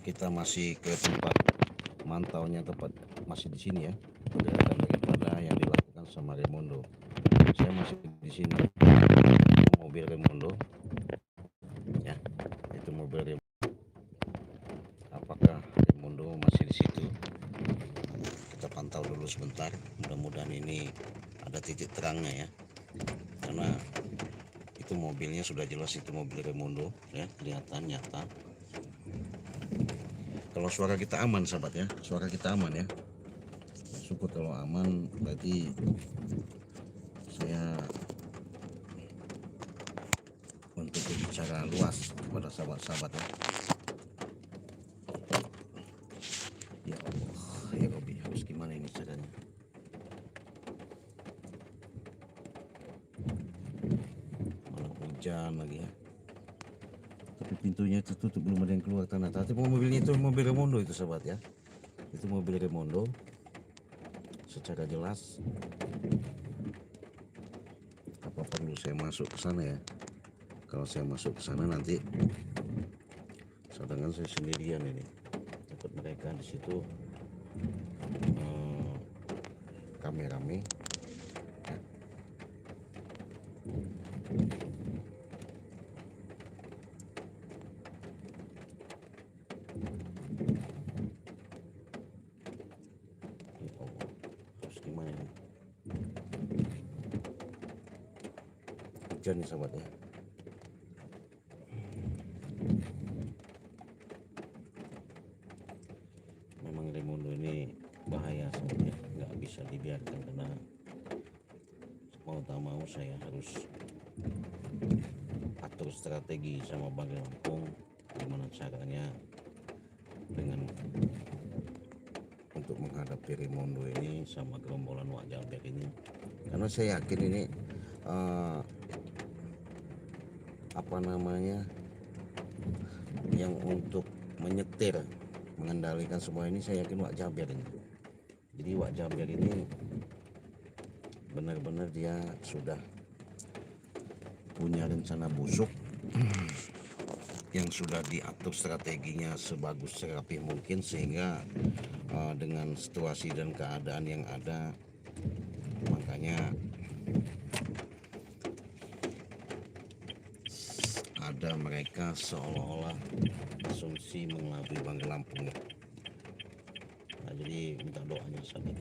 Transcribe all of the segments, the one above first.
kita masih ke tempat mantaunya, tempat masih di sini ya, pergerakan daripada yang dilakukan sama Raimundo. Saya masih di sini, mobil Raimundo ya, itu mobil Raimundo. Apakah Raimundo masih di situ? Kita pantau dulu sebentar, mudah-mudahan ini ada titik terangnya ya, karena itu mobilnya sudah jelas itu mobil Raimundo ya, kelihatan nyata. Kalau suara kita aman sahabat ya, suara kita aman ya, syukur. Kalau aman berarti saya untuk berbicara luas kepada sahabat-sahabat ya. Ya Allah, ya Robi, harus gimana ini caranya? Malah hujan lagi ya, tapi pintunya tertutup, belum ada yang keluar tanah. Tapi mobilnya itu mobil Raimundo itu sahabat ya, itu mobil Raimundo secara jelas. Apa perlu saya masuk ke sana ya? Kalau saya masuk ke sana nanti sedangkan saya sendirian ini, takut mereka di situ rame-rame ya. Terus gimana ini? Hujan nih sahabat ya. Memang Raimundo ini bahaya sahabat ya, nggak bisa dibiarkan, karena mau tak mau saya harus atur strategi sama Bang Lampung gimana caranya dengan untuk menghadapi Raimundo ini sama gerombolan Wak Jaber ini, karena saya yakin ini apa namanya, yang untuk menyetir mengendalikan semua ini saya yakin Wak Jaber ini. Jadi Wak Jaber ini benar-benar dia sudah punya rencana busuk yang sudah diatur strateginya sebagus serapih mungkin, sehingga dengan situasi dan keadaan yang ada, makanya ada mereka seolah-olah asumsi mengelabui Bang Lampung. Nah, jadi minta doanya sahabat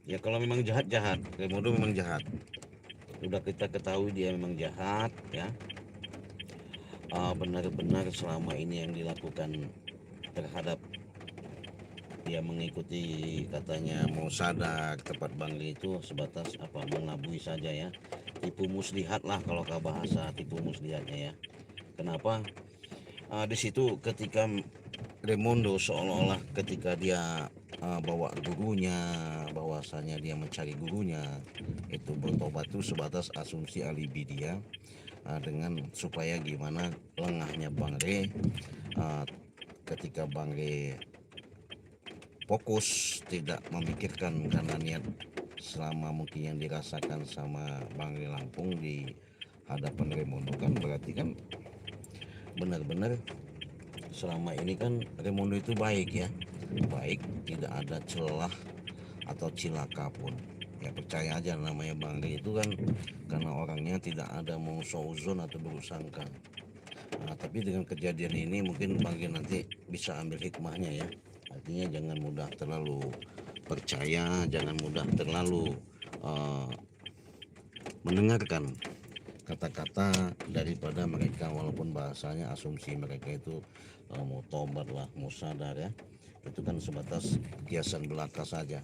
ya. Kalau memang jahat-jahat, Raimundo memang jahat, udah kita ketahui dia memang jahat ya. Benar-benar selama ini yang dilakukan terhadap dia, mengikuti katanya mau sadar tempat Bangli itu sebatas apa, mengelabui saja ya, tipu muslihat lah kalau ke bahasa tipu muslihatnya ya. Kenapa? Di situ ketika Raimundo seolah-olah ketika dia bawa gurunya, bahwasanya dia mencari gurunya, itu bertobat itu sebatas asumsi alibi dia, dengan supaya gimana lengahnya Bang Re, ketika Bang Re fokus tidak memikirkan, karena niat selama mungkin yang dirasakan sama Bang Re Lampung di hadapan Raimundo kan berarti kan benar-benar selama ini kan Raimundo itu baik ya, baik, tidak ada celah atau cilaka pun ya. Percaya aja, namanya Bang Re itu kan karena orangnya tidak ada mau seuzon atau berusangka. Tapi dengan kejadian ini mungkin Bang Re nanti bisa ambil hikmahnya ya. Artinya jangan mudah terlalu percaya, jangan mudah terlalu mendengarkan kata-kata daripada mereka, walaupun bahasanya asumsi mereka itu mau tobat lah, mau sadar ya, itu kan sebatas kiasan belaka saja.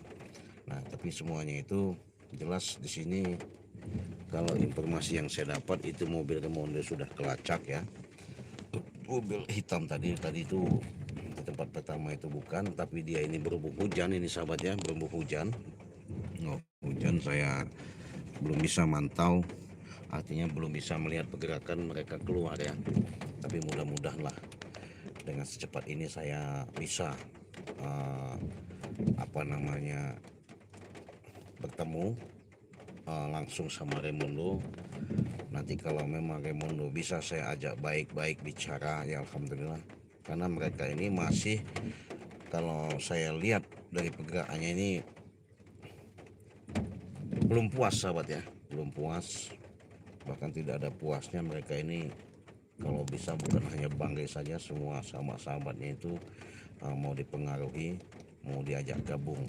Nah, tapi semuanya itu jelas di sini. Kalau informasi yang saya dapat itu mobil Raimundo sudah kelacak ya. Mobil hitam tadi itu di tempat pertama itu bukan, tapi dia ini berhubung hujan ini sahabat ya, berhubung hujan. Hujan saya belum bisa mantau, artinya belum bisa melihat pergerakan mereka keluar ya. Tapi mudah-mudahan lah dengan secepat ini saya bisa bertemu langsung sama Raimundo. Nanti kalau memang Raimundo bisa saya ajak baik-baik bicara, ya alhamdulillah. Karena mereka ini masih, kalau saya lihat dari pergerakannya ini belum puas sahabat ya, belum puas, bahkan tidak ada puasnya mereka ini. Kalau bisa bukan hanya Bangke saja, semua sahabat-sahabatnya itu mau dipengaruhi, mau diajak gabung.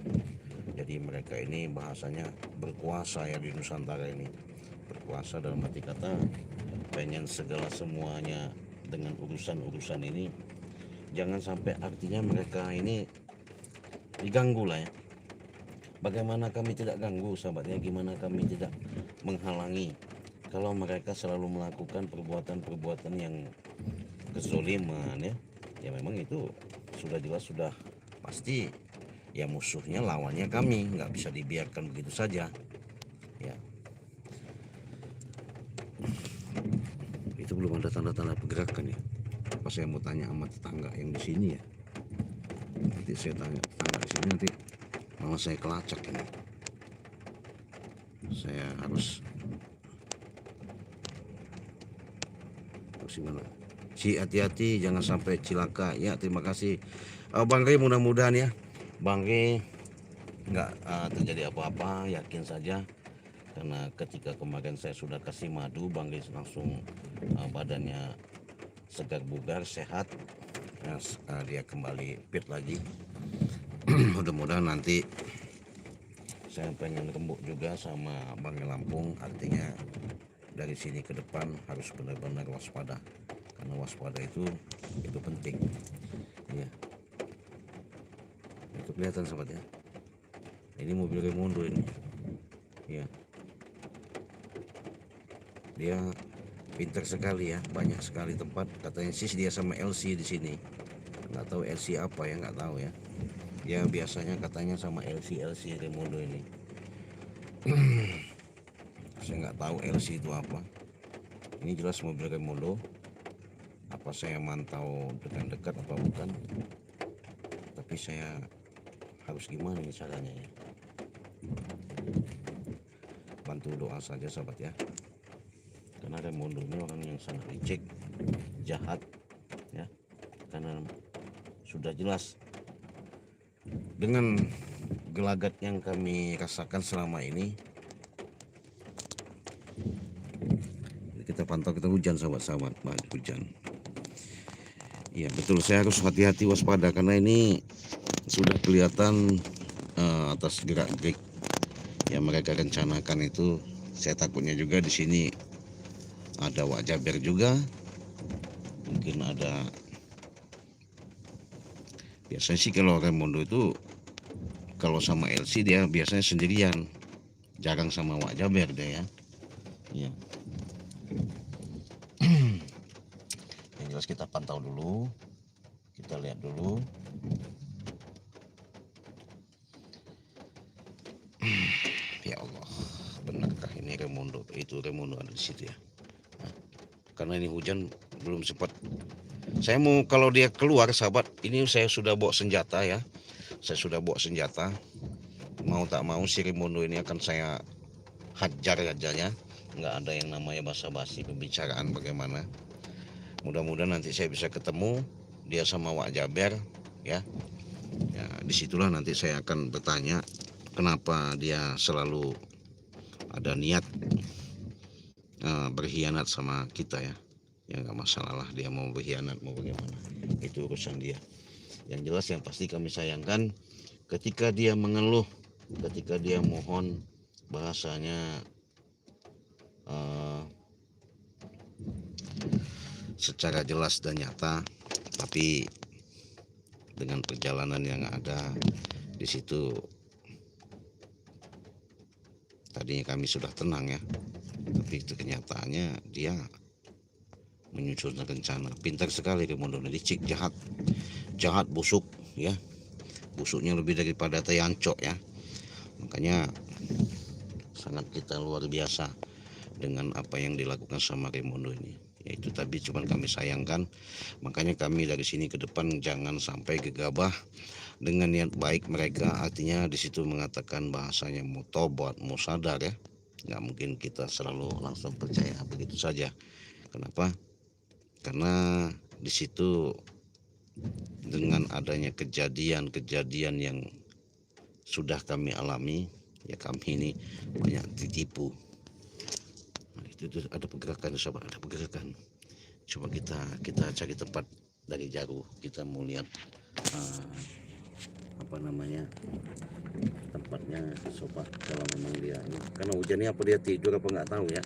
Jadi mereka ini bahasanya berkuasa ya di Nusantara ini. Berkuasa dalam arti kata pengen segala semuanya dengan urusan-urusan ini. Jangan sampai artinya mereka ini diganggu lah ya. Bagaimana kami tidak ganggu sahabatnya, gimana kami tidak menghalangi kalau mereka selalu melakukan perbuatan-perbuatan yang kezoliman ya. Ya memang itu sudah jelas, sudah pasti ya, musuhnya lawannya kami, nggak bisa dibiarkan begitu saja ya. Itu belum ada tanda-tanda pergerakan ya. Apa saya mau tanya sama tetangga yang di sini ya, nanti saya tanya tetangga di sini, nanti malah saya kelacak ini. Saya harus gimana? Hati-hati jangan sampai cilaka ya. Terima kasih Bang Rey, mudah-mudahan ya Bang Rey nggak terjadi apa-apa, yakin saja. Karena ketika kemarin saya sudah kasih madu, Bang Rey langsung badannya segar bugar sehat ya, dia kembali fit lagi. Mudah-mudahan nanti saya pengen rembuk juga sama Bang Rey Lampung, artinya dari sini ke depan harus benar-benar waspada, karena waspada itu penting ya. Itu kelihatan sahabat ya, ini mobil Raimundo ini ya, dia pintar sekali ya, banyak sekali tempat. Katanya sih dia sama LC di sini, nggak tahu LC apa ya, nggak tahu ya. Ya biasanya katanya sama LC Raimundo ini. Saya nggak tahu LC itu apa. Ini jelas mobil Raimundo. Apa saya mantau dengan dekat apa bukan? Tapi saya harus gimana nih caranya ya? Bantu doa saja sahabat ya. Karena Raimundo ini orang yang sangat licik, jahat ya. Karena sudah jelas dengan gelagat yang kami rasakan selama ini. Kita pantau, kita hujan sahabat-sahabat, hujan. Iya betul, saya harus hati-hati waspada karena ini sudah kelihatan atas gerak-gerik yang mereka rencanakan itu. Saya takutnya juga di sini ada Wak Jaber juga, mungkin ada. Biasanya sih kalau Raimundo itu kalau sama LC dia biasanya sendirian, jarang sama Wak Jaber dia ya. Iya. Yang jelas kita pantau dulu, kita lihat dulu. Ya Allah, benarkah ini Raimundo? Itu Raimundo ada di situ ya. Nah, karena ini hujan belum sempat. Saya mau, kalau dia keluar sahabat, ini saya sudah bawa senjata ya. Saya sudah bawa senjata. Mau tak mau si Raimundo ini akan saya hajar aja ya. Nggak ada yang namanya basa-basi pembicaraan bagaimana. Mudah-mudahan nanti saya bisa ketemu dia sama Wak Jaber ya. Ya disitulah nanti saya akan bertanya kenapa dia selalu ada niat berkhianat sama kita ya. Ya nggak masalah lah, dia mau berkhianat mau bagaimana, itu urusan dia. Yang jelas yang pasti kami sayangkan ketika dia mengeluh, ketika dia mohon, bahasanya secara jelas dan nyata, tapi dengan perjalanan yang ada di situ tadinya kami sudah tenang ya, tapi itu kenyataannya dia menyusun rencana. Pintar sekali Raimundo, licik, jahat, busuk ya, busuknya lebih daripada Tayancok ya. Makanya sangat kita luar biasa dengan apa yang dilakukan sama Raimundo ini. Yaitu tadi cuman kami sayangkan, makanya kami dari sini ke depan jangan sampai gegabah dengan niat baik mereka. Artinya di situ mengatakan bahasanya mau tobat, mau sadar ya. Nggak mungkin kita selalu langsung percaya begitu saja. Kenapa? Karena di situ dengan adanya kejadian-kejadian yang sudah kami alami, ya kami ini banyak ditipu. Nah, itu ada pergerakan, sahabat, ada pergerakan. Coba kita cari tempat dari jauh, kita mau lihat tempatnya, sobat. Kalau memang dia ini, karena hujannya apa dia tidur apa nggak tahu ya.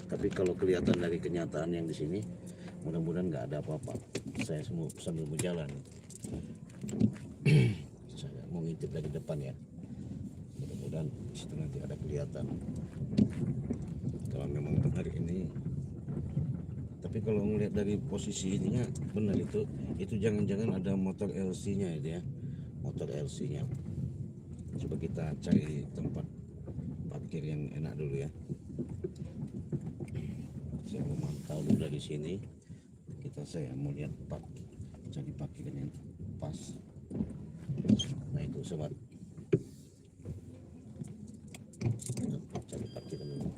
Tapi kalau kelihatan dari kenyataan yang di sini, mudah-mudahan nggak ada apa-apa. Saya sambil berjalan, saya mau ngintip dari depan ya. Mudah-mudahan situ nanti ada kelihatan. Kalau memang benar ini, tapi kalau ngelihat dari posisi ininya benar itu jangan-jangan ada motor LC-nya itu ya, motor LC-nya. Coba kita cari tempat parkir yang enak dulu ya. Saya mau mantau dulu dari sini. Saya mau lihat cari parkiran yang pas. Nah itu sobat, cari parkiran dulu.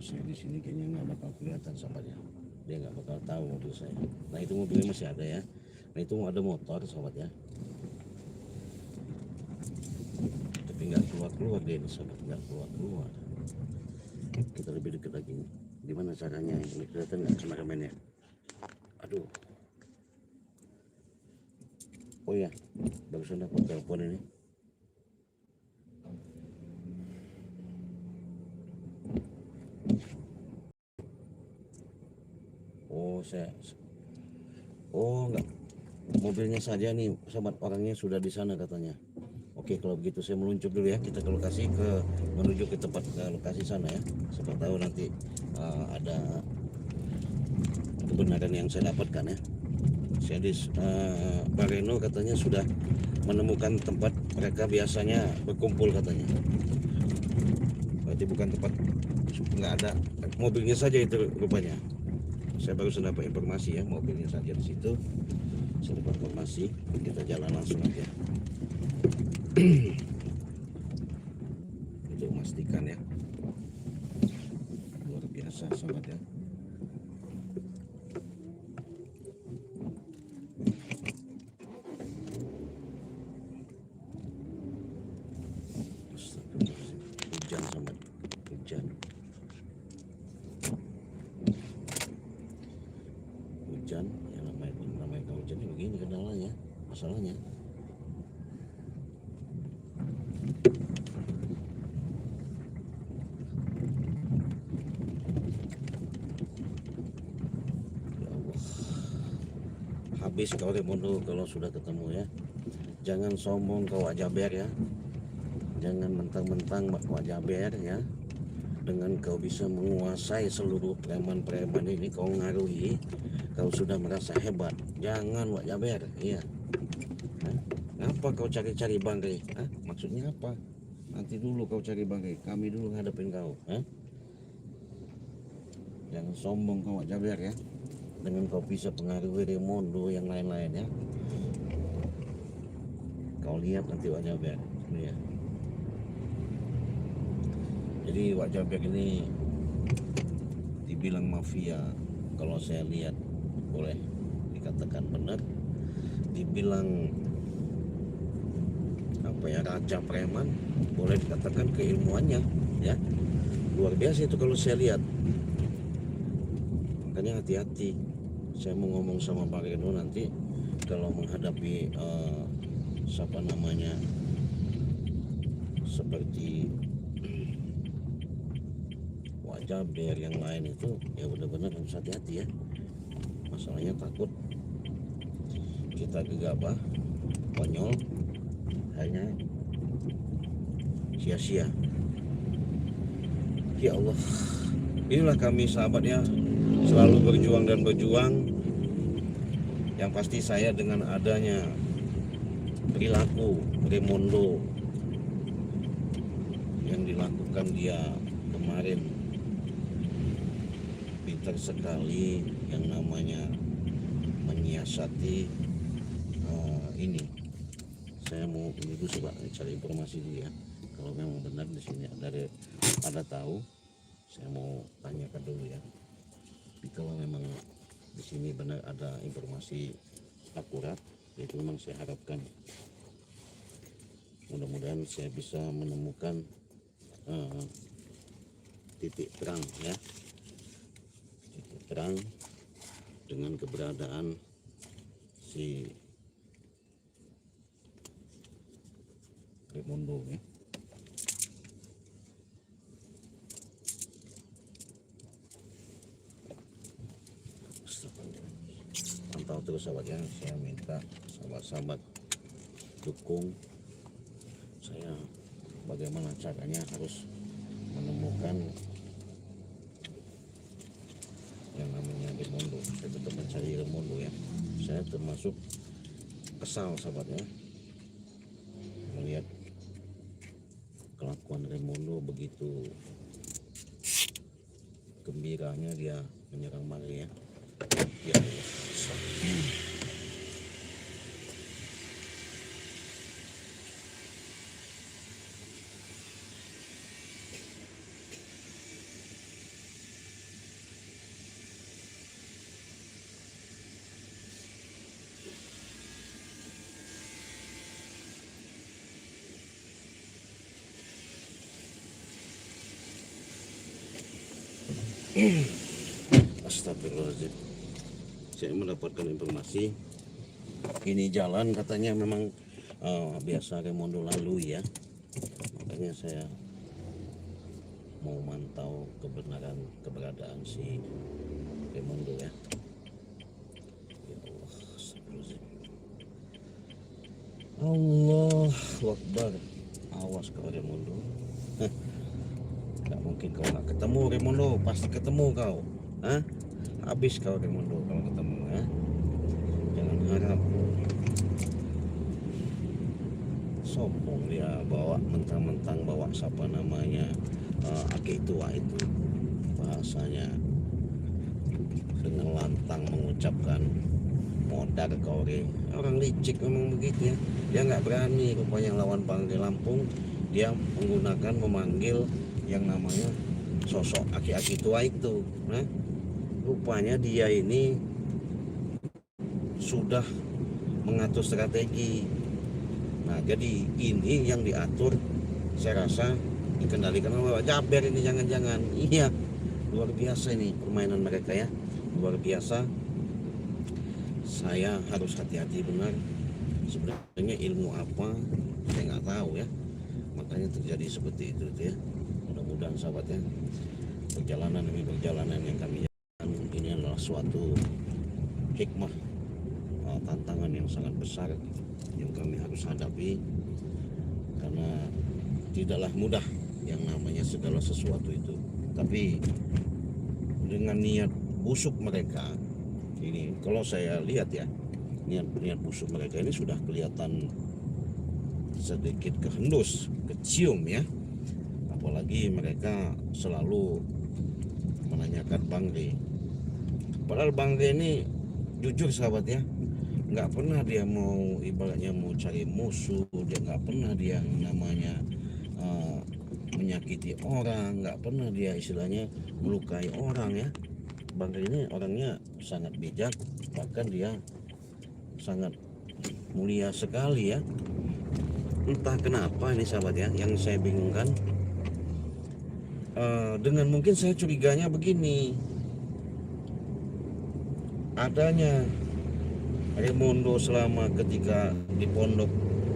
Saya di sini kayaknya nggak bakal kelihatan sobatnya, dia nggak bakal tahu mobil saya. Nah itu mobilnya masih ada ya. Nah itu ada motor sobat ya, tapi nggak keluar dia ini sobat, nggak keluar. Kita lebih dekat lagi. Gimana caranya ini, kelihatan nggak kameramennya? Aduh, oh ya, barusan dapat telepon ini. Enggak, mobilnya saja nih sobat, orangnya sudah di sana katanya. Oke, kalau begitu saya meluncur dulu ya, kita ke lokasi, menuju ke tempat lokasi sana ya. Siapa tahu nanti ada kebenaran yang saya dapatkan ya. Saya di Bareno katanya sudah menemukan tempat mereka biasanya berkumpul katanya. Berarti bukan tempat, nggak ada mobilnya saja itu rupanya. Saya baru dapat informasi ya, mobilnya saja di situ. Saya dapat informasi, kita jalan langsung aja. Untuk memastikan ya, luar biasa sobat ya. Hujan sobat, hujan yang namanya hujan ini begini kendalanya, masalahnya. Ya Allah, habis kau Remondo kalau sudah ketemu ya. Jangan sombong kau Jaber ya, jangan mentang-mentang Wak Jaber ya. Dengan kau bisa menguasai seluruh preman-preman ini, kau ngaruhi, kau sudah merasa hebat. Jangan Wak Jaber, iya. Ngapa kau cari-cari bangkai? Maksudnya apa? Nanti dulu kau cari bangkai, kami dulu ngadepin kau. Jangan sombong kau Wak Jaber ya. Dengan kau bisa pengaruhi Remondo yang lain-lain ya. Kau lihat nanti Wak Jaber, ya. Jadi Wak Jaber ini dibilang mafia, kalau saya lihat boleh dikatakan benar. Dibilang raja preman, boleh dikatakan keilmuannya ya luar biasa itu kalau saya lihat. Makanya hati-hati, saya mau ngomong sama Pak Reno nanti kalau menghadapi seperti Wak Jaber yang lain itu, ya benar-benar harus hati-hati ya. Masalahnya takut kita gegabah, konyol, hanya sia-sia. Ya Allah, inilah kami sahabat ya, selalu berjuang dan berjuang. Yang pasti saya dengan adanya perilaku Raimondo yang dilakukan dia kemarin, pintar sekali yang namanya menyiasati ini. Saya mau ini dulu coba cari informasi dulu ya. Kalau memang benar di sini ada tahu, saya mau tanyakan dulu ya. Tapi kalau memang di sini benar ada informasi akurat, itu memang saya harapkan mudah-mudahan saya bisa menemukan titik terang ya, titik terang dengan keberadaan si Raimondo ya. Pantau terus sahabat ya, saya minta sahabat-sahabat dukung saya bagaimana caranya harus menemukan yang namanya Raimondo. Saya tetap mencari Raimondo ya. Saya termasuk kesal sahabatnya melihat kelakuan Raimondo, begitu gembiranya dia menyerang Maria ya. Astagfirullahaladzim. Saya mendapatkan informasi ini jalan katanya memang biasa Raimondo lalui ya. Makanya saya mau mantau keberadaan si Raimondo ya. Ya Allah, astagfirullahaladzim. Allahu Akbar. Awas kau Raimondo. Gak mungkin kau gak ketemu Raimondo, pasti ketemu kau. Hah? Habis kau Raimondo kalau ketemu ya. Jangan harap sombong dia bawa mentang-mentang bawa siapa namanya aki tua itu, bahasanya dengan lantang mengucapkan modar kau re. Orang licik memang begitu ya. Dia nggak berani rupanya lawan Bangre Lampung. Dia memanggil yang namanya sosok aki-aki tua itu. Nah, rupanya dia ini sudah mengatur strategi. Nah, jadi ini yang diatur, saya rasa dikendalikan oleh Pak Jaber ini, jangan-jangan. Iya, luar biasa ini permainan mereka ya, luar biasa. Saya harus hati-hati benar. Sebenarnya ilmu apa saya nggak tahu ya, makanya terjadi seperti itu ya. Mudah-mudahan sahabatnya perjalanan yang kami jalan ini adalah suatu hikmah, tantangan yang sangat besar yang kami harus hadapi, karena tidaklah mudah yang namanya segala sesuatu itu. Tapi dengan niat busuk mereka ini, kalau saya lihat ya, niat busuk mereka ini sudah kelihatan sedikit kehendus, kecium ya. Apalagi mereka selalu menanyakan Bangre. Padahal Bangre ini jujur sahabat ya, nggak pernah dia mau ibaratnya mau cari musuh, dia nggak pernah dia namanya menyakiti orang, nggak pernah dia istilahnya melukai orang ya. Bangre ini orangnya sangat bijak, bahkan dia sangat mulia sekali ya. Entah kenapa ini sahabat ya, yang saya bingungkan, dengan mungkin saya curiganya begini, adanya Raimondo selama ketika di pondok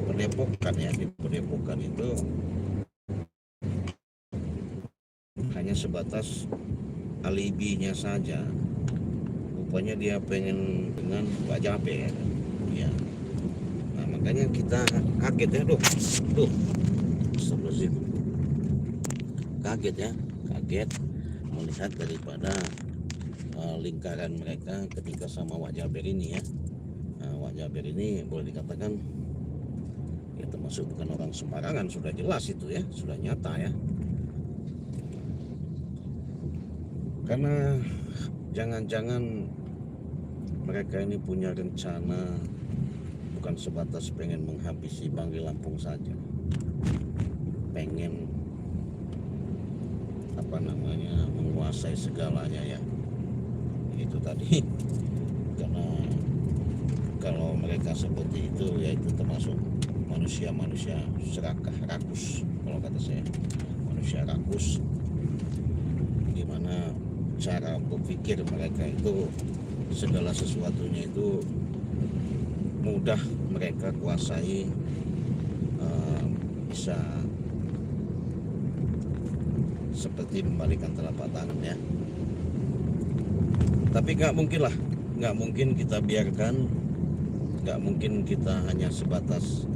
Padepokan ya, di Padepokan itu hanya sebatas alibinya saja. Rupanya dia pengen dengan Pak Jaber ya. Nah, makanya kita kaget ya, astagfirullahaladzim, kaget ya, kaget melihat daripada lingkaran mereka ketika sama Wak Jaber ini ya. Wak Jaber ini boleh dikatakan ya termasuk bukan orang sembarangan, sudah jelas itu ya, sudah nyata ya. Karena jangan-jangan mereka ini punya rencana bukan sebatas pengen menghabisi Bangli Lampung saja, pengen menguasai segalanya ya. Itu tadi karena kalau mereka seperti itu ya itu termasuk manusia serakah, rakus, kalau kata saya manusia rakus, dimana cara berpikir mereka itu segala sesuatunya itu mudah mereka kuasai, bisa seperti membalikan telapak tangan ya. Tapi nggak mungkin kita biarkan, nggak mungkin kita hanya sebatas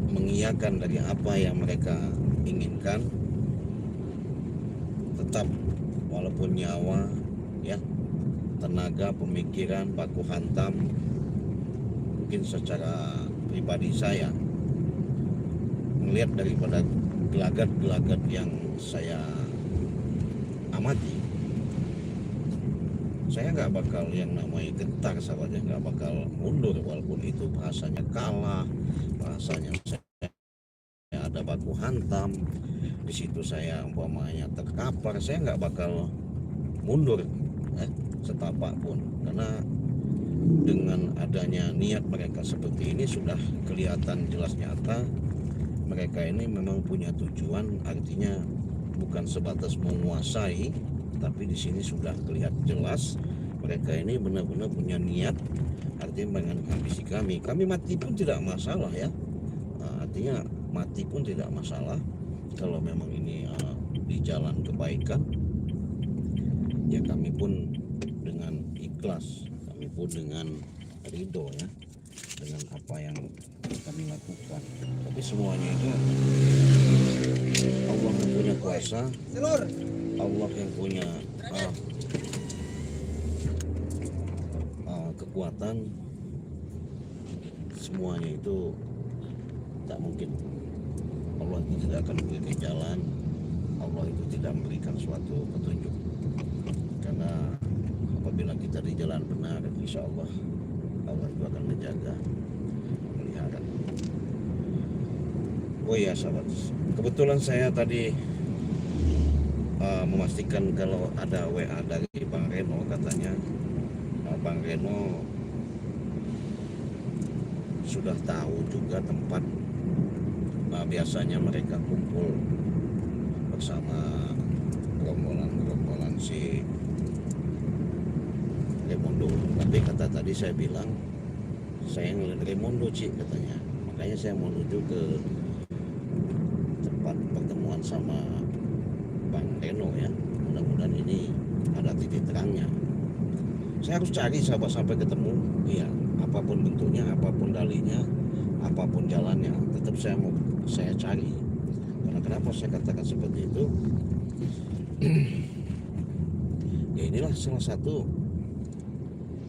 mengiyakan dari apa yang mereka inginkan. Tetap walaupun nyawa ya, tenaga, pemikiran baku hantam. Mungkin secara pribadi saya melihat daripada gelagat-gelagat yang saya amati, saya nggak bakal yang namanya gentar, sahabatnya, nggak bakal mundur walaupun itu bahasanya kalah, bahasanya saya ada baku hantam, di situ saya umpamanya terkapar, saya nggak bakal mundur setapak pun, karena dengan adanya niat mereka seperti ini sudah kelihatan jelas nyata. Mereka ini memang punya tujuan, artinya bukan sebatas menguasai, tapi di sini sudah kelihatan jelas mereka ini benar-benar punya niat, artinya menghabisi kami. Kami mati pun tidak masalah ya, artinya mati pun tidak masalah kalau memang ini di jalan kebaikan. Ya kami pun dengan ikhlas, kami pun dengan ridho ya, dengan apa yang kami lakukan. Tapi semuanya itu Allah yang punya kuasa, Allah yang punya kekuatan. Semuanya itu tak mungkin. Allah itu tidak akan memberikan jalan, Allah itu tidak memberikan suatu petunjuk. Karena apabila kita di jalan benar, insya Allah Allah itu akan menjaga, melihara. Oh iya sahabat, kebetulan saya tadi memastikan kalau ada WA dari Bang Reno, katanya Bang Reno sudah tahu juga tempat biasanya mereka kumpul bersama rombongan si Raimondo. Tapi kata tadi saya bilang saya ngeliat Raimondo Cik, katanya, makanya saya menuju ke tempat pertemuan sama Bang Reno ya. Mudah-mudahan ini ada titik terangnya. Saya harus cari sahabat sampai ketemu. Iya, apapun bentuknya, apapun dalihnya, apapun jalannya, tetap saya cari. Karena kenapa saya katakan seperti itu? Ya inilah salah satu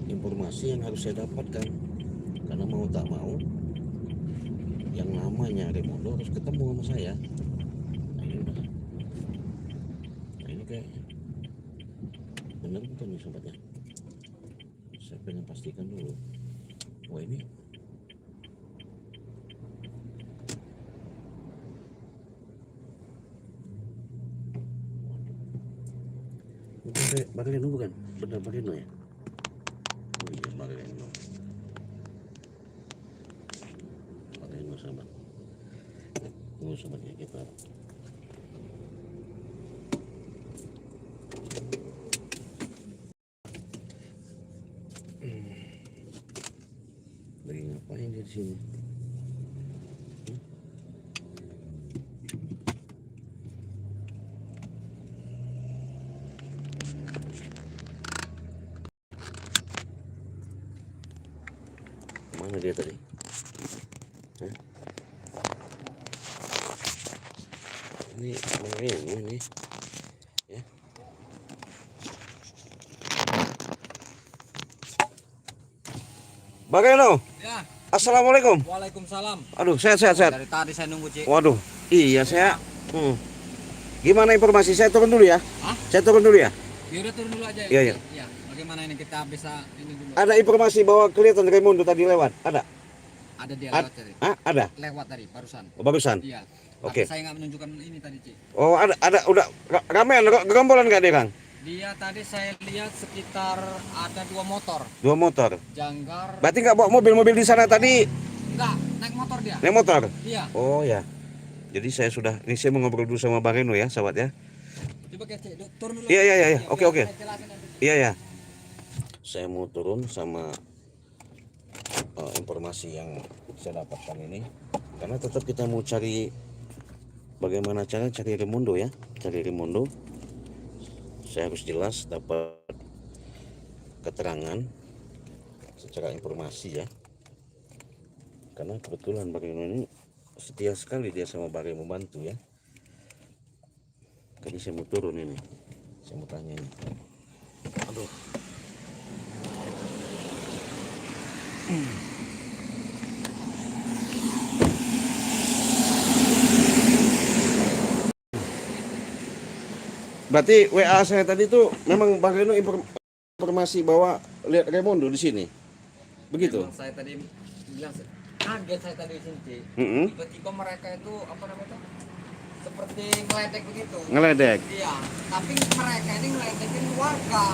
informasi yang harus saya dapatkan. Karena mau tak mau, yang namanya Raimondo harus ketemu sama saya. Nah ini udah, nah ini kayaknya benar bukan nih sobatnya. Saya pengen pastikan dulu. Wah ini Bang Reno bukan? Benar Bang Reno ya? Oh iya Bang Reno. Bang Reno sahabat. Oh sahabatnya kita. Lagi ngapain dia di sini? Mana dia tadi? Hah? Ini Bang Reno ini ya. Bagaimana? Ya, Assalamualaikum. waalaikumsalam. Aduh, sehat. Dari tadi saya nunggu, Cik. Waduh, iya saya. Gimana informasi? Saya turun dulu ya. Hah? Saya turun dulu ya. Ya udah turun dulu aja. Iya. Ya, bagaimana ini kita bisa ini dulu? Ada informasi bahwa kelihatan Raimundo tadi lewat. Ada? Ada dia lewat tadi. Ada. Lewat tadi barusan. Oh, barusan. Iya. Oke. Tapi saya nggak menunjukkan ini tadi, Cik. Oh, ada udah ramean gerombolan nggak dia, Kang? Dia tadi saya lihat sekitar ada 2 motor. 2 motor. Janggar. Berarti nggak bawa mobil di sana tadi? Enggak, naik motor dia. Naik motor? Iya. Oh ya. Jadi saya mau ngobrol dulu sama Bang Reno ya, sahabat ya. Coba Cik, turun dulu. Iya. Oke. Saya jelasin nanti. Iya. Saya mau turun sama informasi yang saya dapatkan ini, karena tetap kita mau cari bagaimana cara cari Raimundo ya. Cari Raimundo. Saya harus jelas dapat keterangan secara informasi ya. Karena kebetulan Bang Reno ini setia sekali dia sama Bang Reno membantu ya. Jadi saya mau turun ini. Saya mau tanya ini. Aduh. Berarti WA saya tadi itu memang Bang Reno informasi bahwa lihat Raimundo di sini. Begitu. Memang saya tadi bilang kaget saya tadi di sini. Tiba-tiba mereka itu apa namanya? Seperti ngeledek begitu. Ngeledek. Iya, tapi mereka ini ngeledekin warga.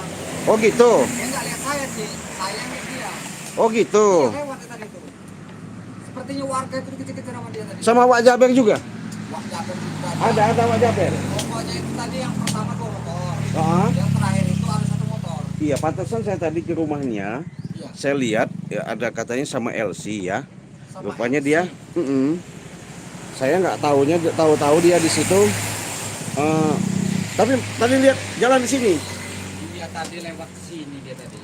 Oh gitu. Dia nggak lihat saya sih, saya yang lihat dia. Oh gitu. Dia lewat tadi itu. Sepertinya warga itu dikejar-kejar sama dia tadi. Sama Wak Jaber juga? Wak Jaber juga. Ada Wak Jaber. Pokoknya itu tadi yang pertama 2 motor. Heeh. Yang terakhir itu ada 1 motor. Iya, pantesan saya tadi ke rumahnya. Iya. Saya lihat ya, ada katanya sama Elsie ya. Sama Rupanya Elsie. dia, saya nggak tahu dia di situ. Tapi tadi lihat jalan di sini. Dia tadi lewat sini dia tadi.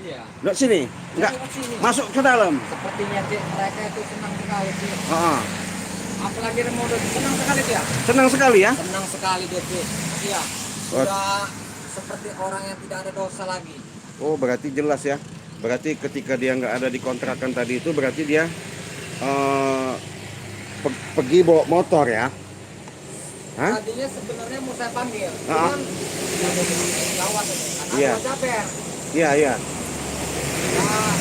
Iya. Lewat sini, nggak Lewat sini. masuk ke dalam. Sepertinya mereka itu senang sekali sih. Heeh. Apalagi remote senang sekali dia. Senang sekali ya. Senang sekali dia sih. Iya. Sudah seperti orang yang tidak ada dosa lagi. Oh, berarti jelas ya. Berarti ketika dia nggak ada di kontrakan tadi itu berarti dia pergi bawa motor ya. Hah? Tadinya sebenarnya mau saya panggil, Ah. cuman gawat ini, karena Iya. Wak Jaber. Iya. Nah,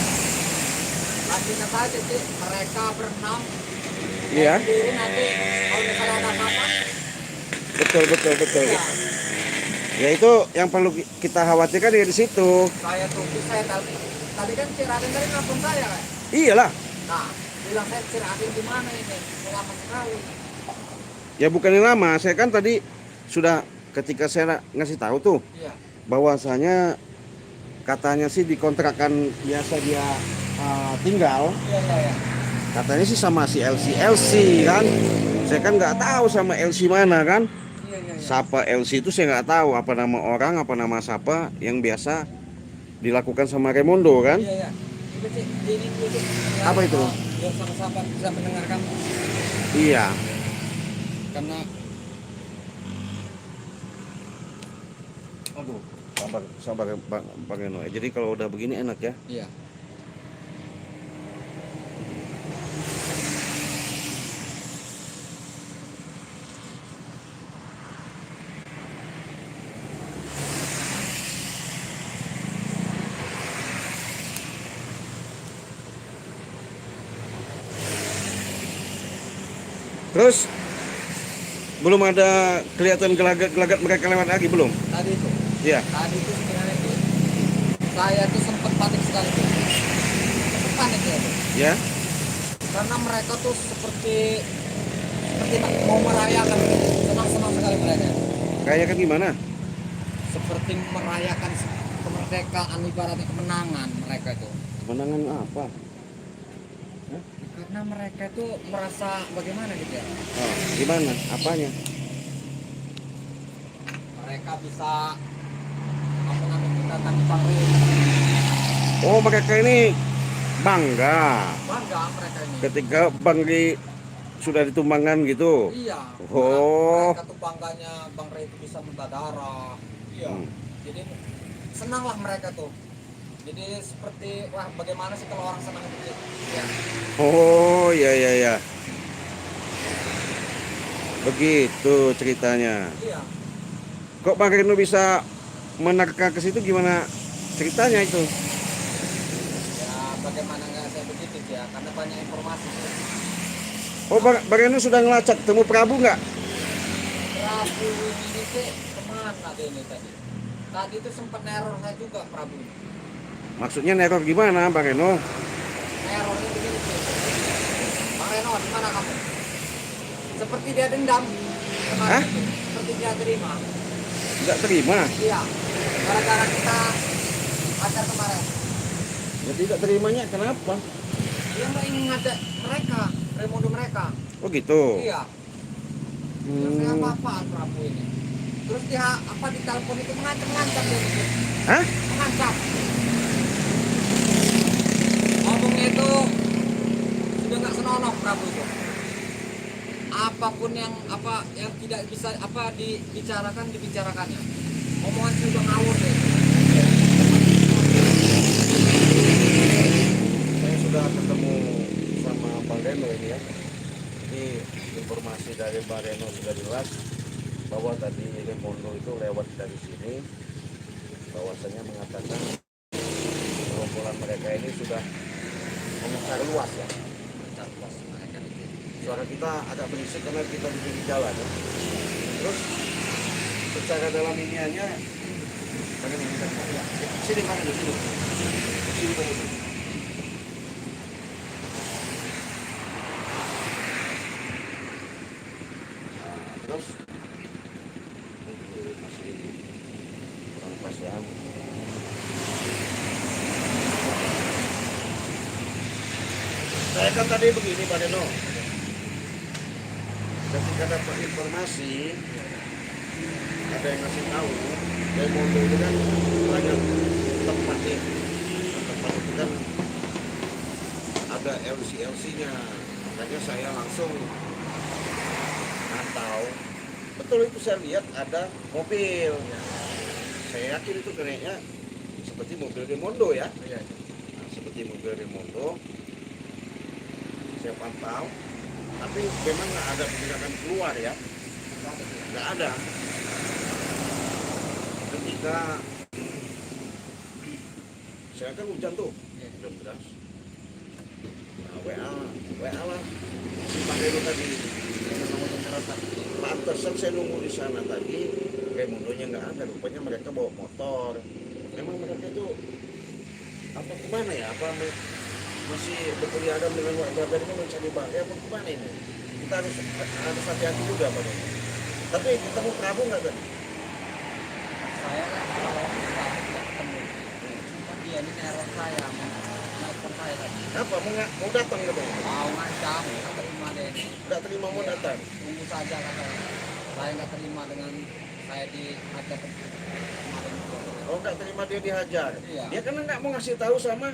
lanjutnya saja sih, mereka berenam. Iya. Sendiri nanti kalau misalnya ada apa-apa, Betul. ya, Ya itu yang perlu kita khawatirkan ya di situ. saya tunggu saya tadi kan si Raden tadi nelfon saya kan. Iyalah. Nah, bilang saya si Raden gimana ini, lama sekali. Ya bukannya lama, saya kan tadi sudah ketika saya ngasih tahu tuh Iya. bahwasanya katanya sih di kontrakan biasa dia tinggal, Iya. katanya sih sama si LC kan. Saya kan nggak tahu sama LC mana kan. Iya. Siapa LC itu saya nggak tahu apa nama orang, apa nama siapa yang biasa dilakukan sama Raimundo kan. Iya. Coba Cik, ini dulu Cik. Apa itu? Biar sama-sama bisa mendengarkan. Iya. Karena Aduh, sabar Bang Reno. Jadi kalau udah begini enak ya. iya. Terus belum ada kelihatan gelagat mereka lewat lagi belum? Tadi itu. Iya. Tadi itu sebenarnya tuh saya tuh sempat panik sekali tuh. Sempat panik ya tuh. Ya. Karena mereka tuh seperti mau merayakan, senang sekali mereka. Kayak kan gimana? Seperti merayakan kemerdekaan, ibaratnya kemenangan mereka itu. Kemenangan apa? Karena mereka itu merasa bagaimana gitu ya. Oh, gimana? Apanya? Mereka bisa apa namanya kita tangkap Bangri. Oh, mereka ini bangga Bangga mereka ini. ketika Bangri sudah ditumbangkan gitu. Iya. Oh. Mereka tuh bangganya Bangri itu bisa muntah darah. Iya. Hmm. Jadi senanglah mereka tuh. Jadi seperti wah bagaimana sih kalau orang senang itu ya. Oh, ya ya ya. Begitu ceritanya. Iya. Kok Bang Reno bisa menerka ke situ, gimana ceritanya itu? Ya bagaimana nggak saya begitu ya karena banyak informasi. Oh, Bang Reno sudah ngelacak temu Prabu nggak? Prabu ini sih kemana dia ini tadi? Tadi itu sempat neror saya juga Prabu. Maksudnya neror gimana Bang Reno? Nerornya begini sih. Bang Reno, di mana kamu? Seperti dia dendam. Kemarin Hah? itu. Seperti dia terima. Nggak terima? Iya. Gara-gara kita pacar kemarin. Ya tidak terimanya kenapa? Dia mau ingin ngajak mereka, remodo mereka. Oh gitu. Iya. Terus saya Hmm. apa-apaan Prabu ini. Terus dia apa di telepon itu mengancam-ngancam dia gitu. Hah? Mengancam. Ngomongnya itu sudah nggak senonoh Prabu itu. Apapun yang tidak bisa dibicarakan dibicarakannya. Omongan sudah ngawur deh. Saya sudah ketemu sama Bang Reno ini ya. Jadi informasi dari Bang Reno sudah jelas bahwa tadi Remondo itu lewat dari sini, bahwasanya mengatakan gerombolan mereka ini sudah memecah luas ya. Suara kita agak berisik karena kita di pinggir jalan ya. Terus secara dalam iniannya bagaimana kita ya. Sini Bang Reno, sini. Sini Bang Reno. Terus masih kurang pas ya. Saya kan tadi begini Pak Deno, ketika dapat informasi ada yang ngasih tahu Remondo itu kan banyak tempat nih. Tempat itu kan ada LC-nya, makanya saya langsung atau betul itu saya lihat ada mobil. Saya yakin itu kayaknya seperti mobil Remondo ya. Iya. Nah, seperti mobil Remondo. Saya pantau, tapi memang nggak ada pergerakan keluar ya. Nggak ada. Ketika saya kan hujan tuh, hujan deras. Nah, WA lah. Si Pak Reno tadi. Pantesan saya nunggu di sana tadi, Remondonya nggak ada. Rupanya mereka bawa motor. Memang mereka itu apa kemana ya? Apa masih berkeliaran dengan warga ini mencari bahaya apa kemana ini? Kita harus hati-hati juga Pak Reno. Tapi ketemu Prabu nggak kan? Saya kan kalau tidak ketemu. Cuma dia ini neror saya, nelfon saya tadi. Apa mau datang nggak Bang? Mau ngancam, nggak terima deh. Nggak terima mau datang? Tunggu saja katanya. Saya nggak terima dengan saya diajak kemarin itu. Oh nggak terima dia dihajar? Iya. Dia kan nggak mau ngasih tahu sama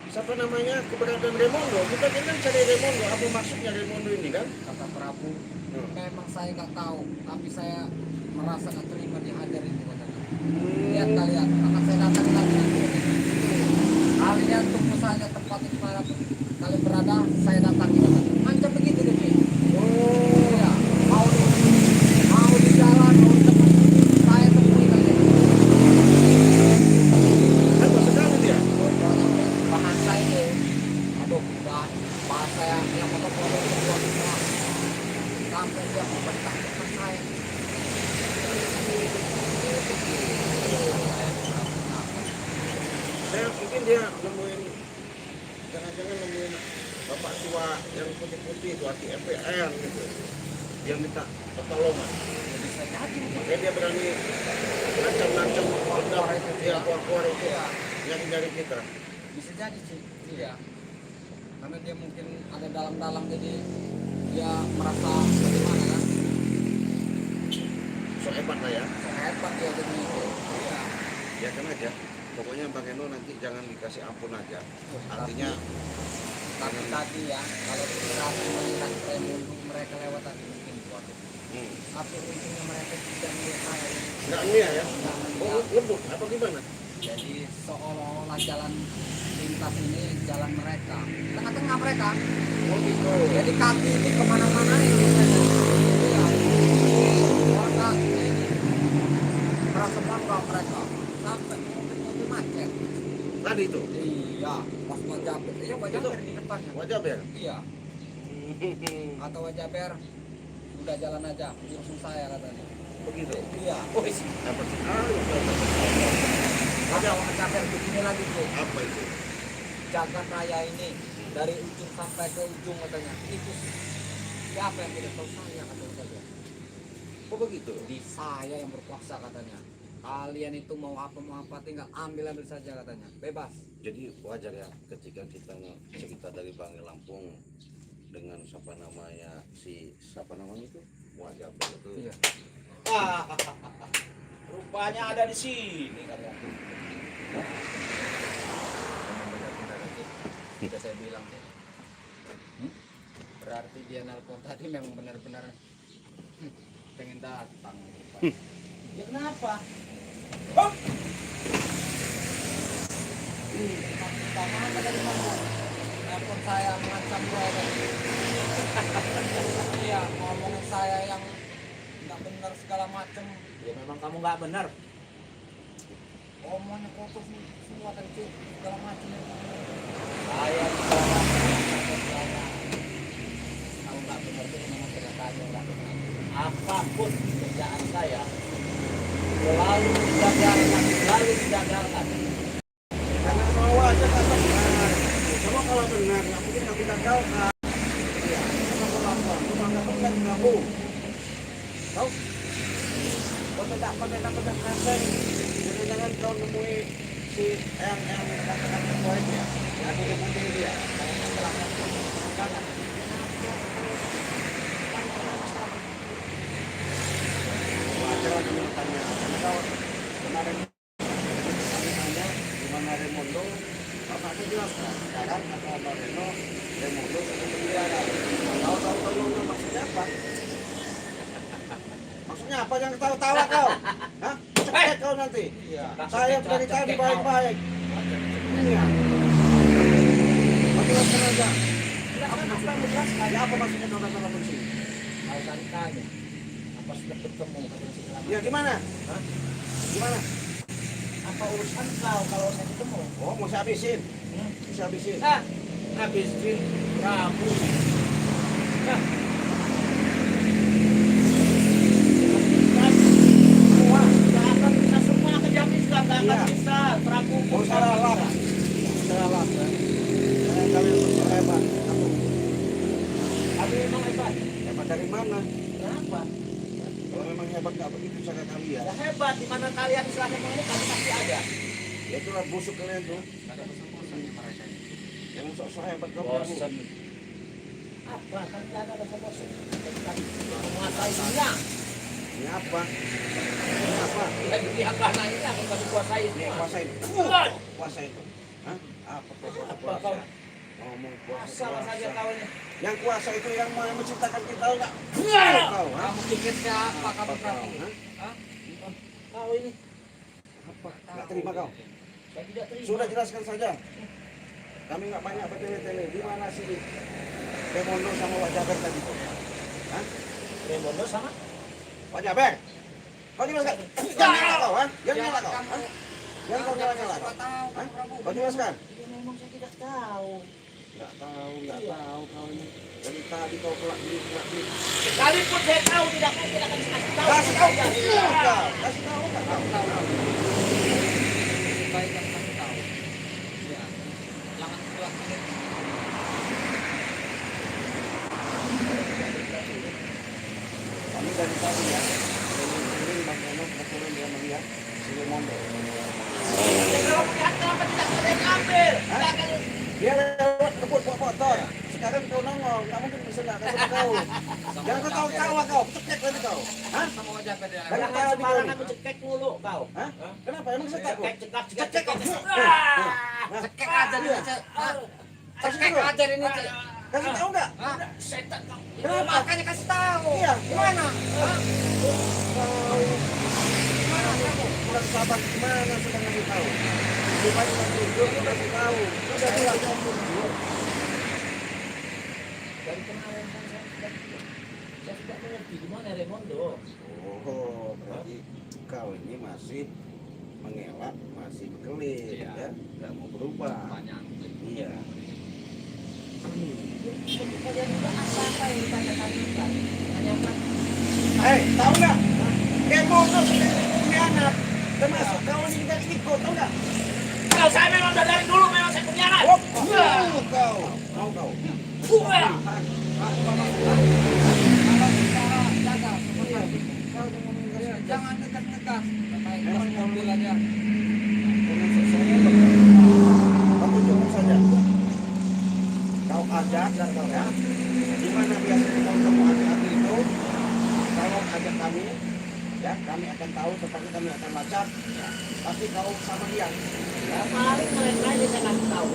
siapa namanya keberadaan Remondo. Kita kan cari Remondo. Apa maksudnya Remondo ini kan? Kata Prabu, memang saya nggak tahu, tapi saya merasa nggak terima dihajar itu katanya. Lihat kalian, akan saya datang lagi nanti. Kalian tunggu saja tempat di mana kalian berada, saya datangi katanya. Macam begitu deh. Oh, Iya, mau di jalan, mau di tempat saya temui kalian. apa sekali dia? Bahasa ini, aduh, bahasa yang motor-motor semua. Sampai dia membentak saya. Saya mungkin dia nemuin, jangan-jangan nemuin bapak tua yang putih-putih itu hati MPR gitu. Dia minta pertolongan. Bisa jadi Makanya dia berani ngancam-ngancam dia keluar itu nyari-nyari kita. bisa jadi sih, iya. Karena dia mungkin ada dalam-dalam jadi dia merasa bagaimana kan? So hebat lah ya. Hebat dia jadi itu. Iya. Biarkan aja. Pokoknya Bang Eno nanti jangan dikasih ampun aja. Artinya Tapi tadi ya, kalau berarti melihat Remondo mereka lewat tadi mungkin buat. Tapi untungnya mereka tidak melihat saya. nggak ngeliat ya. Oh, lembut apa gimana? Jadi seolah-olah jalan lintas ini jalan mereka, tengah-tengah mereka. Oh gitu. Jadi kaki ini kemana-mana ini. Iya. Warga ini merasa bangga mereka sampai mobil macet. Tadi itu. Iya, pas wajah iya wajah Itu. di depannya. Wajah ber. Iya, atau wajah ber udah jalan aja, urusan saya katanya. Begitu. Iya. Oh isi. Apa sih? Ada wajah ber begini lagi tuh. Apa itu? Jagat raya ini dari ujung sampai ke ujung katanya. Itu siapa yang tidak tahu saya katanya saja. Oh begitu. Di saya yang berkuasa katanya. Kalian itu mau apa tinggal ambil saja katanya. Bebas. Jadi wajar ya ketika kita cerita dari Bangil Lampung dengan siapa namanya siapa namanya itu wajah itu. Iya. Rupanya ada di sini kamu. Sudah saya bilang deh. Berarti dia nelpon tadi memang benar-benar pengen datang. Ya kenapa? Pertama ada dari mana? Nelpon saya mengancam saya tadi. Iya, ngomongin saya yang nggak benar segala macam. Ya memang kamu nggak benar. Omongnya kotor semua tadi segala macam. Saya Kalau nggak benar itu memang kenyataannya nggak benar. apapun kerjaan saya selalu digagalkan. Karena mau aja kata benar. Cuma kalau benar nggak mungkin kamu gagalkan. Iya. Sama apa? Cuma nggak benar kamu. Tahu? Kau tidak pada kasih. Jangan kau nemui si yang katakan proyek ya. Yang di dia. Yang celaka. Wajar kamu tanya. Karena kau kemarin kami tanya di mana Remondo, bapak itu jelaskan. Sekarang kata Pak Reno, Remondo seperti ada. Tahu Remondo maksudnya apa? Maksudnya apa? Jangan ketawa-tawa kau. Hah? Cek kau nanti. Iya. Saya dari tadi baik-baik. Iya. Jelaskan aja. Tidak apa maksudnya menjelaskan? Apa maksudnya kau datang ke sini? Mau cari tanya. Apa sudah bertemu dengan segala macam? Ya gimana? Hah? Gimana? Apa urusan kau kalau saya ketemu? Oh, mau saya habisin. Saya habisin. Habisin Prabu. Semua. Tidak akan bisa semua kejamin nggak Iya. akan bisa. Prabu Oh, salah lah. Salah. Kalian bersama hebat. Aku. Tapi memang hebat. Hebat dari mana? Kenapa? Kalau memang hebat nggak begitu cara kalian. Ya hebat. Di mana kalian istilahnya ini kami pasti ada. Ya itulah busuk kalian tuh. Ada bosan-bosannya mereka. Yang sok-sok hebat kau. Bosan. Apa? Kan tidak ada bosan-bosan. Menguasai dunia. Ini apa? Ini apa? Ya dunia karena ini akan kami kuasai Ini semua. kuasa itu. Kuasa itu. Hah? Apa kau Apa kuasa? kau? Ngomong Kuasa kuasa. saja kau ini. Yang kuasa itu yang mau menciptakan kita enggak? Kau, hah? Kamu pikir siapa kamu Apa Prabu? kau, hah? Hah? Kau ini. Apa? Nggak terima kau? Saya tidak terima. Sudah jelaskan saja. Kami nggak banyak bertele-tele. Di mana sih Remondo sama Wak Jaber tadi tuh? Hah? Remondo sama? Wak Jaber? Kau jelaskan. Jangan nyala kau, hah? Jangan nyala kau. Hah? Jangan kau nyala kau. Hah? Kau jelaskan. Ya memang saya tidak tahu. Nggak tahu kau ini. Dari tadi kau pelak-belik. Sekalipun saya tahu tidak akan kasih tahu. Kasih tahu. Iya. Kasih tahu nggak tahu? Baik kan kasih tahu. Ya. Jangan setelah ini. Kami dari tadi ya. Dari Bang Eno kebetulan dia melihat si Remondo. Kalau melihat kenapa tidak ada yang ambil? Hah? Dia lewat kebut bawa motor. Sekarang kau nongol, nggak mungkin bisa nggak kasih tahu. Jangan kau tahu kau, cekek nanti kau. Hah? Sama wajah beda. Dari Jangan tadi kau sembarangan nih. mencekek mulu kau. Hah? Kenapa? Emang cekek kau? Cekek kau. Cekek aja nih. Cekek aja ini. Kasih tahu nggak? Hah? Setan kau. Kenapa? Makanya kasih tahu. Iya. Gimana? Hah? Kau kurang sabar gimana sudah ngasih tahu. Supaya tunjuk kasih tahu. Sudah bilang tunjuk. Dari kemarin kan saya tidak mengerti gimana Raimondo. Oh, berarti kau ini masih mengelak, masih berkelit, Iya. ya, nggak mau berubah. Banyak. Iya. Kalian juga apa yang dikatakan kita? Hanya kan Tahu nggak? Kayak motor punya anak, termasuk kau ini nggak ikut, tahu nggak? kalau saya memang dari dulu memang saya punya anak. Kau, mau kau? Jaga semua. Jangan dekat-dekat. Memang mobil aja. Kau tunjukkan saja. Kau ajak dan kau ya. Di mana biasanya kau ketemu hati-hati itu, kau ajak kami, ya kami akan tahu, tetapi kami akan lacak. Pasti kau sama dia. Ya, paling mereka ini saya nggak tahu.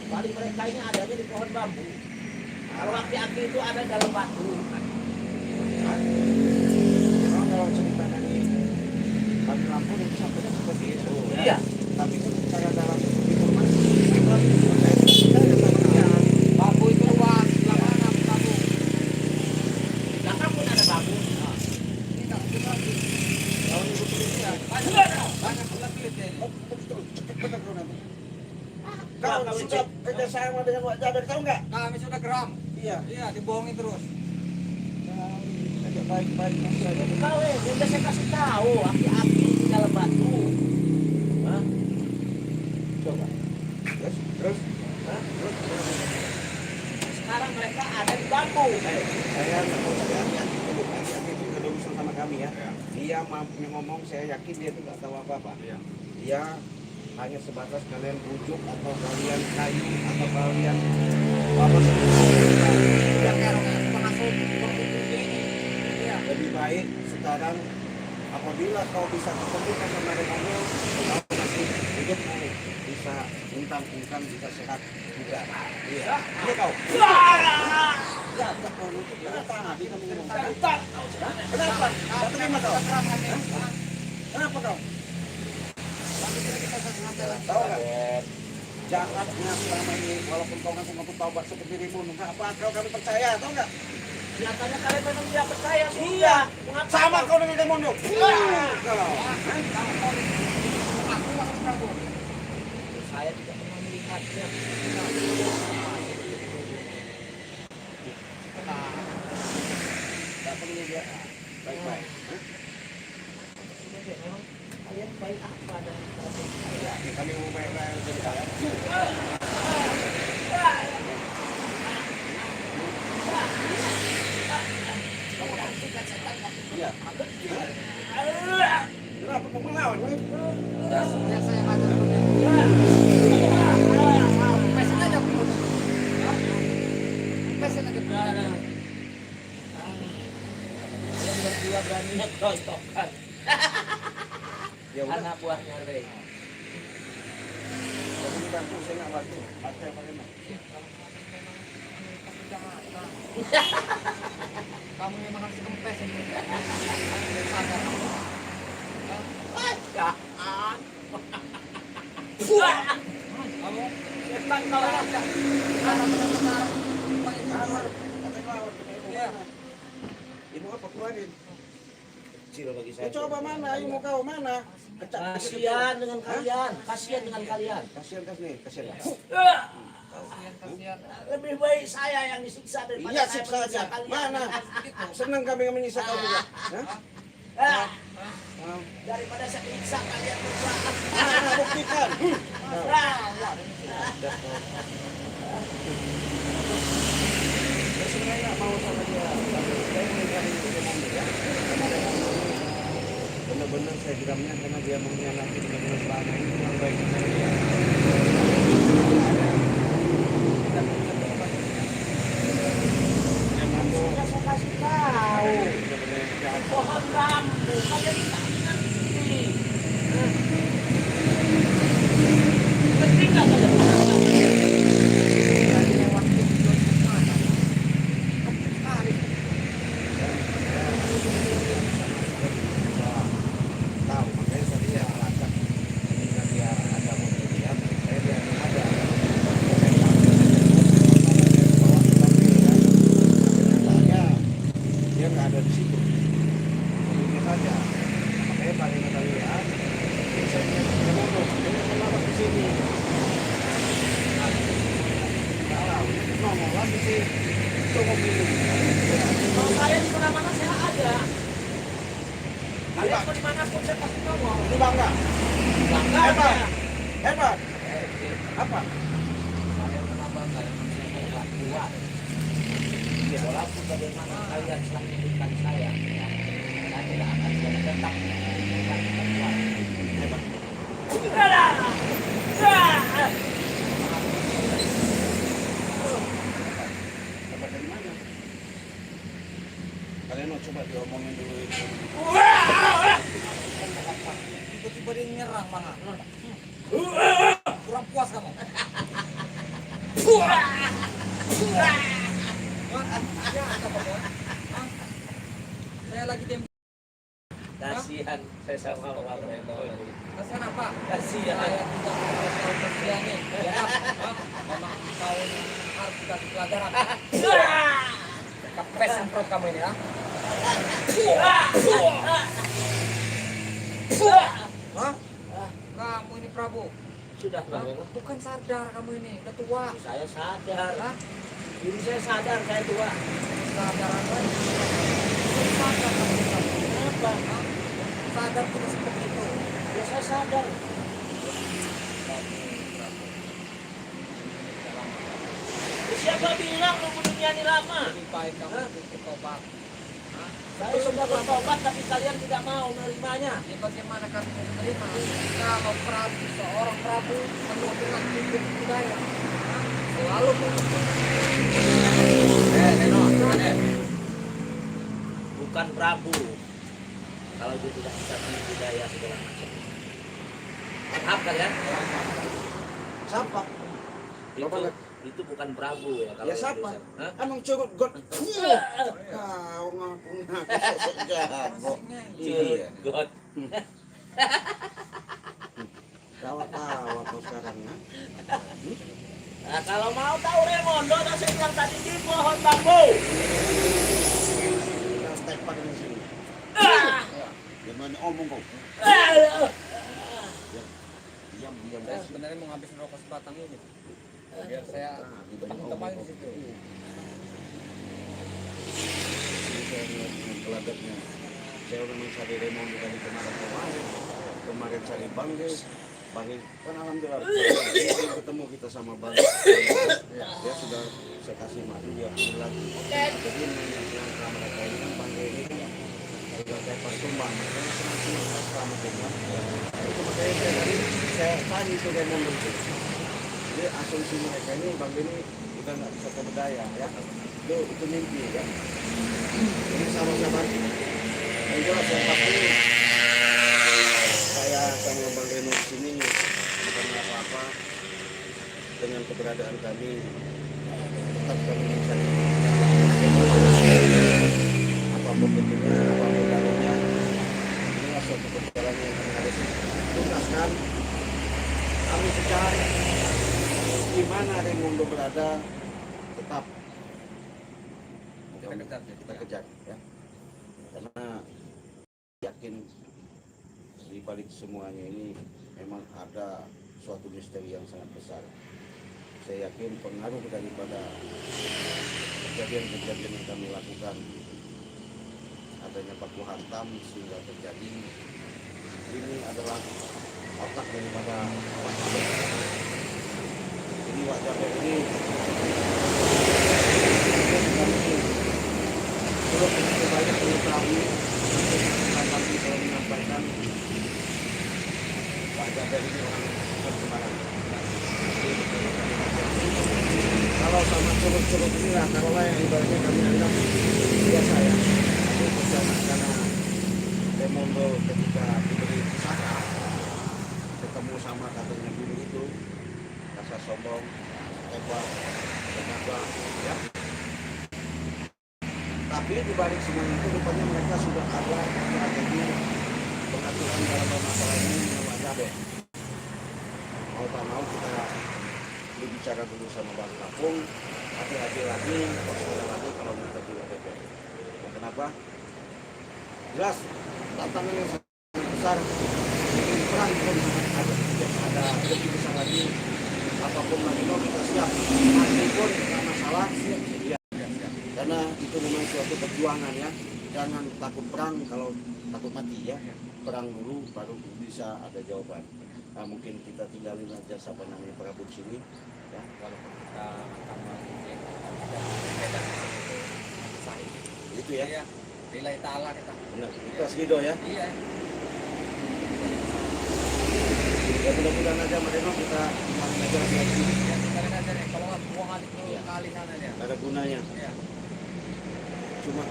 Paling mereka ini adanya di pohon bambu. Kalau aki-aki itu ada dalam batu. Memang kalau cerita dari kami Lampung itu sampainya seperti itu. Iya. Tapi itu secara dalam informasi. Bambu itu luas. Mana bambu? Belakang pun ada bambu. Tidak, Kalau itu tulisnya, banyak kulit ini. betul kau nanti. Kau sudah kerjasama dengan Wak Jaber, tahu nggak? Kami sudah geram. Iya. Iya, dibohongi terus. Ajak baik-baik nanti aja. Kau udah saya kasih tahu aki-aki di dalam batu. Hah? Coba. Terus? Hah? Sekarang mereka ada di bambu. Saya nggak mau cari hati-hati dulu. Hati-hati itu nggak ada urusan sama kami ya. Dia mampu ngomong, saya yakin dia tuh nggak tahu apa-apa. Dia hanya sebatas kalian bujuk atau kalian kayu atau kalian apa Udah kayak orang pengasuh ini. Iya. lebih baik sekarang apabila kau bisa ketemukan sama Remono, kau masih hidup bisa intang-intang bisa sehat juga. Iya. Ini kau. Ya, kau itu kenapa? Tadi kamu ngomong. Kenapa? Nggak terima kau? Hah? Kenapa kau? Tahu nggak? Jahatnya selama ini, walaupun kau ngaku-ngaku taubat seperti Remono, nggak apa kau kami percaya, tahu nggak? Nyatanya kalian memang tidak percaya sih. Iya. Mengapa Sama kau dengan Remono. Kalau saya tidak pernah melihatnya. nggak perlu dia baik-baik. Hah? Memang kalian baik apa dan Ya, kami mau bayar jadi kalian. Iya. Kenapa kau melawan? Ya, saya ada. Pesan aja aku. Pesan aja berada. Yang berdua berani tontokan. Ya udah. Anak buahnya Rey. Jadi bantu saya nggak bantu. Partai apa memang? Kamu memang harus kempes ini. Sadar. Jahat. Kamu setan kau aja. Anak benar-benar. Iya. Ibu apa keluarin? Kecil bagi Ya saya. coba mana? Ibu kau mana? Kasihan dengan kalian. Kasihan dengan kalian. Kasihan nih, kasihan. Kasihan. Lebih baik saya yang disiksa daripada Iya saya siksa aja. menyiksa kalian. Mana? Senang kami menyiksa kau juga. Hah? Ah, Ah, daripada saya menyiksa kalian berdua. Mana buktikan? Saya sebenarnya nggak mau sama dia. Saya menikahi Remono ya. Benar-benar saya geramnya karena dia mengkhianati benar-benar selama ini yang baik sama dia. Sudah saya kasih tahu. Pohon bambu, kalian tak mengerti. Penting nggak kalian mengerti? si Cokok ini. Kalau saya di mana-mana saya ada. Kalian mau dimanapun saya pasti ngomong. Lu bangga? Bangga Hebat. aja. Hebat. Apa? Saya menambah saya masih kuat. Ya, walaupun bagaimana kalian selalu memberikan saya, ya, saya tidak akan selalu tetap memberikan kuat. Hebat. Hebat dari mana? Kalian mau coba diomongin dulu itu. Tiba-tiba dia nyerang mana? Kurang puas kamu. Ya, apa kamu? Hah? Saya lagi tembak. Kasihan saya sama orang itu. Kasihan apa? Kasihan. Saya tidak mau kasihannya. Ya, hah? Memang kau harus dikasih pelajaran. Kepes semprot kamu ini, ya. Hah? Kamu ini Prabu. Sudah Hah? Bang. Bukan sadar kamu ini, udah tua. Saya sadar. Hah? Diri saya sadar saya tua. Sadar apa? Sadar kamu ini, Prabu. Kenapa? Hah? Sadar tidak seperti itu. Ya saya sadar. Siapa bilang lu dunia ini lama? Lebih baik kamu bertobat. Hah? Saya sudah bertobat tapi kalian tidak mau menerimanya. Ya bagaimana kami mau menerima kalau Prabu, seorang Prabu penuh dengan hidup budaya, Hah? Selalu mengikuti. Bukan Prabu. Kalau dia tidak bisa budaya segala macam. Paham kalian? Siapa? Itu bukan Prabu ya kalau Ya siapa? itu. Hah? Emang curut god. Kau ngaku-ngaku sosok jago. Iya. God. Tawa-tawa kau sekarang ya. Nah, kalau mau tahu Remondo, saya bilang tadi di pohon bambu. Kita tepak di sini. Gimana omong kau? Diam, diam. Saya sebenarnya mau ngabisin rokok sebatang ini, biar saya teman-teman di situ. Ini saya lihat gelagatnya. Saya udah mencari Raymond dari kemarin. Kemarin cari Bangge. Bangge kan alhamdulillah. Ini ketemu kita sama Bangge. Dia sudah saya kasih madu dia bilang. Jadi yang mereka ini kan Bangge ini sudah saya persumbang. Makanya senang pas kamu bilang. Itu makanya saya tadi saya tanya itu Raymond itu. Jadi asumsi mereka ini Bangge ini udah nggak bisa kebudaya ya. Itu mimpi ya. Ini sama-sama. Yang jelas yang pasti saya sama Bang Reno di sini bukan apa-apa dengan keberadaan kami tetap kami mencari apapun bentuknya, apapun dalamnya. Inilah suatu perjalanan yang kami harus tuntaskan. Kami secari di mana Raimundo berada tetap kita kejar ya. Karena yakin di balik semuanya ini memang ada suatu misteri yang sangat besar. Saya yakin pengaruh daripada kejadian-kejadian yang kami lakukan, adanya baku hantam sehingga terjadi, ini adalah otak daripada Wak Jaber. Ini Wak Jaber ini belum begitu banyak mengetahui kami selalu menyampaikan Pak Jaber ini orang berkembaran. Kalau sama curut-curut ini lah, kalau yang ibaratnya kami anggap biasa ya. Tapi bersama karena Raimundo ketika diberi pusaka ketemu sama katanya dulu itu rasa sombong, hebat, kenapa ya. Tapi di balik semua itu rupanya mereka sudah ada strategi pengaturan dalam masalah ini dengan Pak Jaber. Mau tak mau kita berbicara dulu sama Bang Kapung, hati-hati lagi, waspada lagi kalau kita juga Jaber. Kenapa? Jelas tantangan yang sangat besar, perang pun ada lebih besar lagi. Apapun lagi kita siap, mati pun tidak masalah. suatu perjuangan ya. Jangan takut perang kalau takut mati ya. Perang dulu baru bisa ada jawaban. Nah, mungkin kita tinggalin aja siapa namanya Prabu di sini ya. Walaupun kita akan mengikuti beda itu sahih. Itu ya. Iya. Lillahi ta'ala kita. Benar. Ikhlas gitu ya. Iya. Ya mudah-mudahan aja Marino kita belajar lagi. Ya, tinggalin aja deh. Kalau nggak buang aja ke Iya. kali sana dia. Ada gunanya. Iya. Cuma